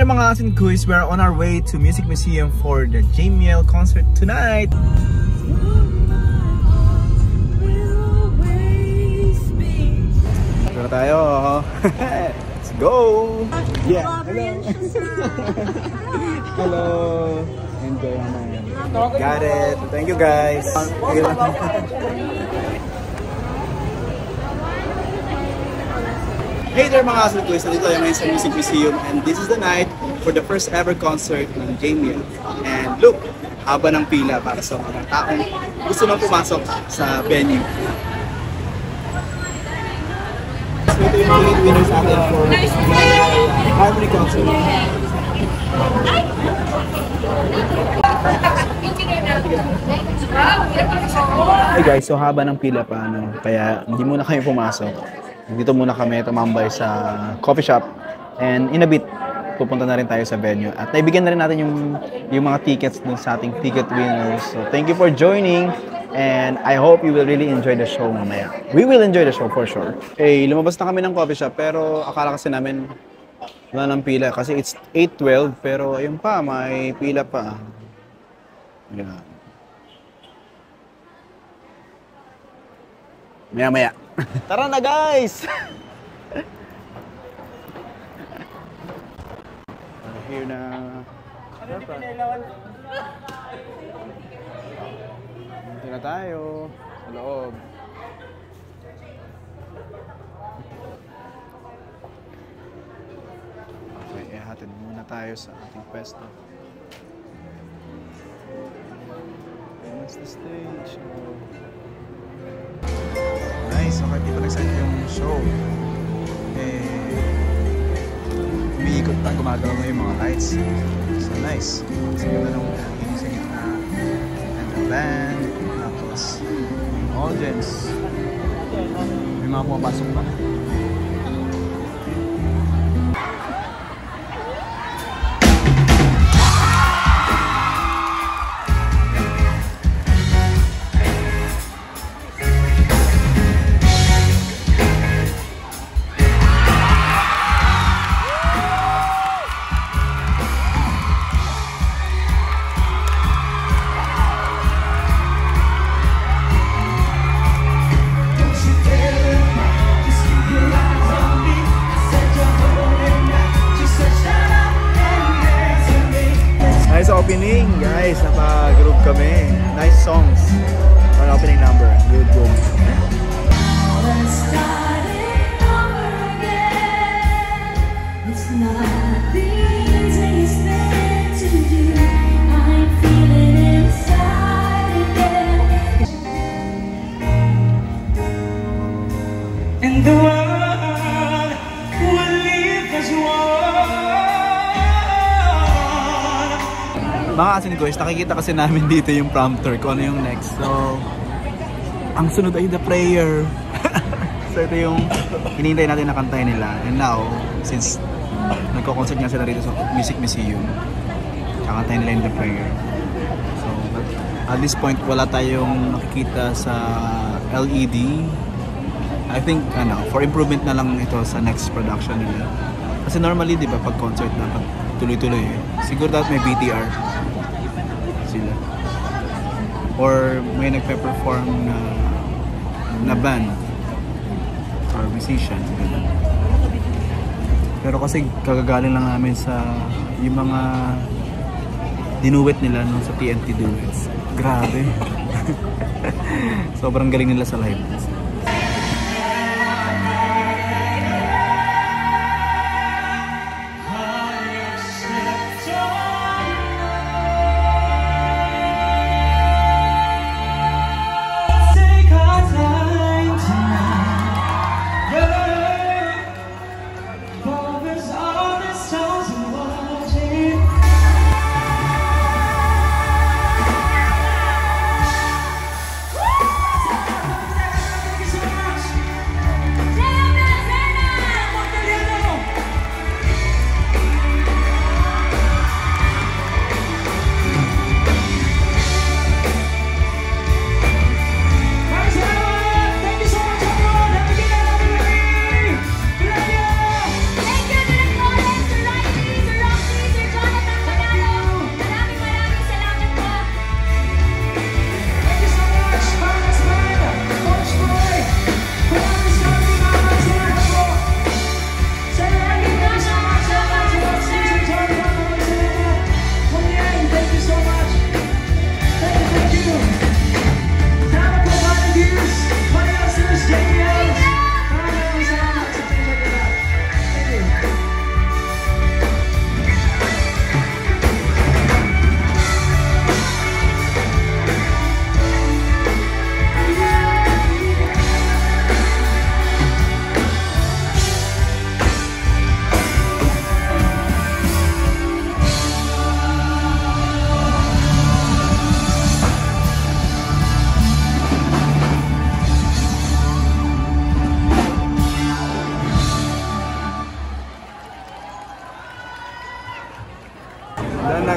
there mga asin kuys, we're on our way to Music Museum for the JML concert tonight. Dito na tayo. Let's go! Yeah! Hello! Hello! Enjoy naman. Got it! Thank you guys! Hey there mga asin kuys! Nandito tayo ngayon sa Music Museum and this is the night for the first ever concert ng JML. And look! Haba ng pila para sa mga taong gusto nang pumasok sa venue. So ito yung mga winners natin for Harmony Concert. Hey guys, so haba ng pila pa, kaya hindi muna kami pumasok. Dito muna kami tumambay sa coffee shop and in a bit pupunta na rin tayo sa venue at naibigyan na rin natin yung mga tickets dun sa ating ticket winners. So thank you for joining and I hope you will really enjoy the show mamaya. We will enjoy the show for sure. Eh, lumabas na kami ng coffee shop pero akala kasi namin wala ng pila kasi it's 8:12 pero ayun pa, may pila pa. Ayan. Maya-maya. Tara na guys! Here na. Dito na tayo sa loob. Okay, ihatid muna tayo sa ating pwesto. That's the stage. Nice, okay, di pa nag-set yung show. Umiikot pa, gumagalaw na yung mga lights. So nice. So ganda nung music and the band, tapos yung audience. May mga pumapasok pa. Nice opening, guys. Napa-group kami. Nice songs. An opening number. Good, good. And the world will live as one. Mga asin guys, nakikita kasi namin dito yung prompter kung ano yung next. So, ang sunod ay the prayer. So, ito yung hinihintay natin na kantahin nila. And now, since nagko-concert nga sila rito sa Music Museum, kakantahin nila yung the prayer. So, at this point, wala tayong nakikita sa LED. I think, for improvement na lang ito sa next production nila. Kasi normally, di ba, pag concert dapat tuloy-tuloy eh. Siguro dapat may VTR sila. Or may nagpe-perform na band or musician. Pero kasi kagagaling lang namin sa yung mga dinuwit nila no, sa TNT Duets. Grabe. Sobrang galing nila sa live.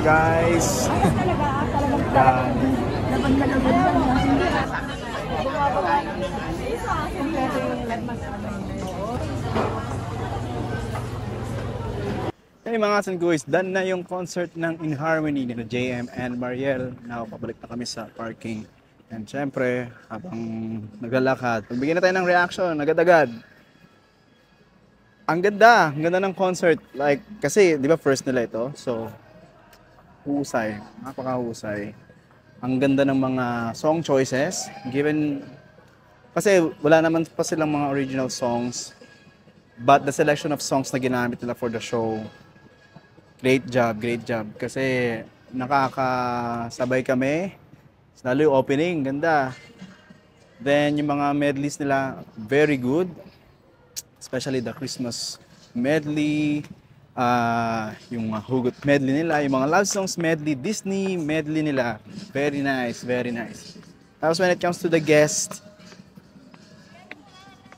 guys. Yan. Hey mga Asan Guys, done na yung concert ng In Harmony ni JM and Mariel. Now, pabalik na kami sa parking. And syempre, habang naglalakad, pagbigyan na tayo ng reaction, agad-agad. Ang ganda ng concert. Like, kasi, di ba first nila ito? So, husay, napakahusay. Ang ganda ng mga song choices. Given, kasi wala naman pa silang mga original songs. But the selection of songs na ginamit nila for the show, great job. Kasi nakakasabay kami. Lalo yung opening, ganda. Then yung mga medleys nila, very good. Especially the Christmas medley, yung hugot medley nila, yung mga love songs medley, Disney medley nila. Very nice. Tapos when it comes to the guest,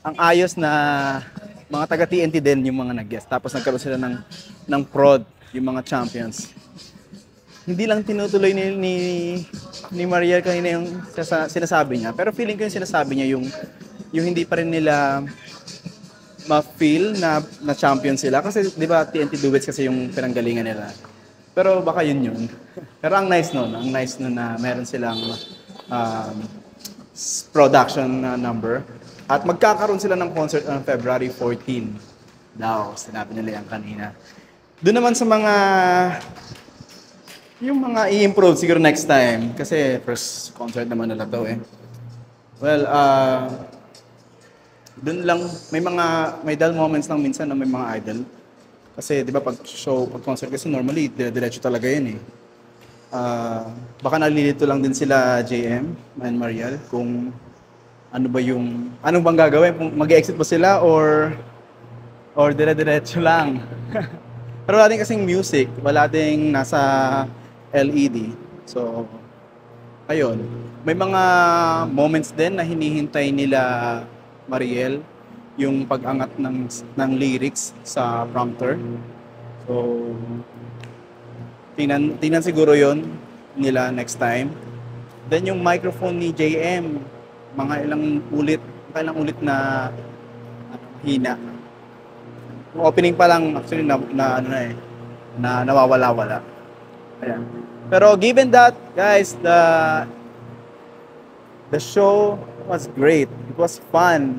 ang ayos na mga taga TNT din yung mga nag-guest. Tapos nagkaroon sila ng prod, yung mga champions. Hindi lang tinutuloy ni Mariel kanina yung sinasabi niya. Pero feeling ko yung sinasabi niya yung hindi pa rin nila ma-feel na champion sila. Kasi di ba TNT Duets kasi yung pinanggalingan nila. Pero baka yun. Pero ang nice nun na meron silang production number. At magkakaroon sila ng concert on February 14 daw. Sinabi nila yan kanina. Doon naman sa yung mga i-improve siguro next time. Kasi first concert naman nila to eh. Well, doon lang, may dull moments lang minsan na may mga idol. Kasi di ba pag concert kasi normally, diretso talaga yun eh. Baka nalilito lang din sila JM and Mariel kung anong bang gagawin? Kung mag-exit ba sila or dire-diretso lang. Pero wala din kasing music, wala ding nasa LED. So, ayun. May mga moments din na hinihintay nila Mariel yung pag-angat ng lyrics sa prompter. So, tingnan siguro yon nila next time. Then yung microphone ni JM, mga ilang ulit na hina. Yung opening pa lang actually na nawawala-wala. Ayan. Pero given that, guys, the show was great. It was fun.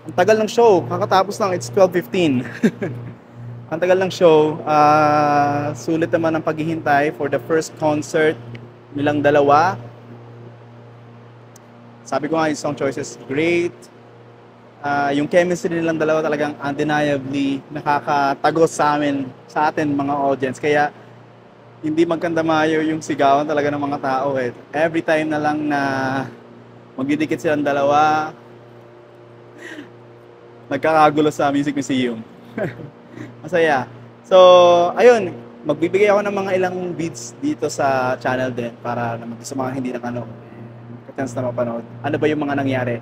Ang tagal ng show, kakatapos lang, it's 12:15. Ang tagal ng show, sulit naman ang paghihintay for the first concert nilang dalawa. Sabi ko nga, yung song choices, great. Yung chemistry nilang dalawa talagang undeniably nakakatagos sa atin mga audience. Kaya hindi magkandamayo yung sigawan talaga ng mga tao eh. Every time na lang na magdidikit silang dalawa, nagkakagulo sa Music Museum. Masaya. So, ayun, magbibigay ako ng mga ilang beats dito sa channel din para naman sa mga hindi katens na mapanood. Ano ba yung mga nangyari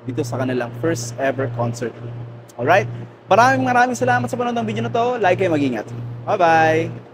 dito sa kanilang first ever concert. Alright? Maraming salamat sa panonood ng video na to. Like kayo, mag-ingat. Bye-bye!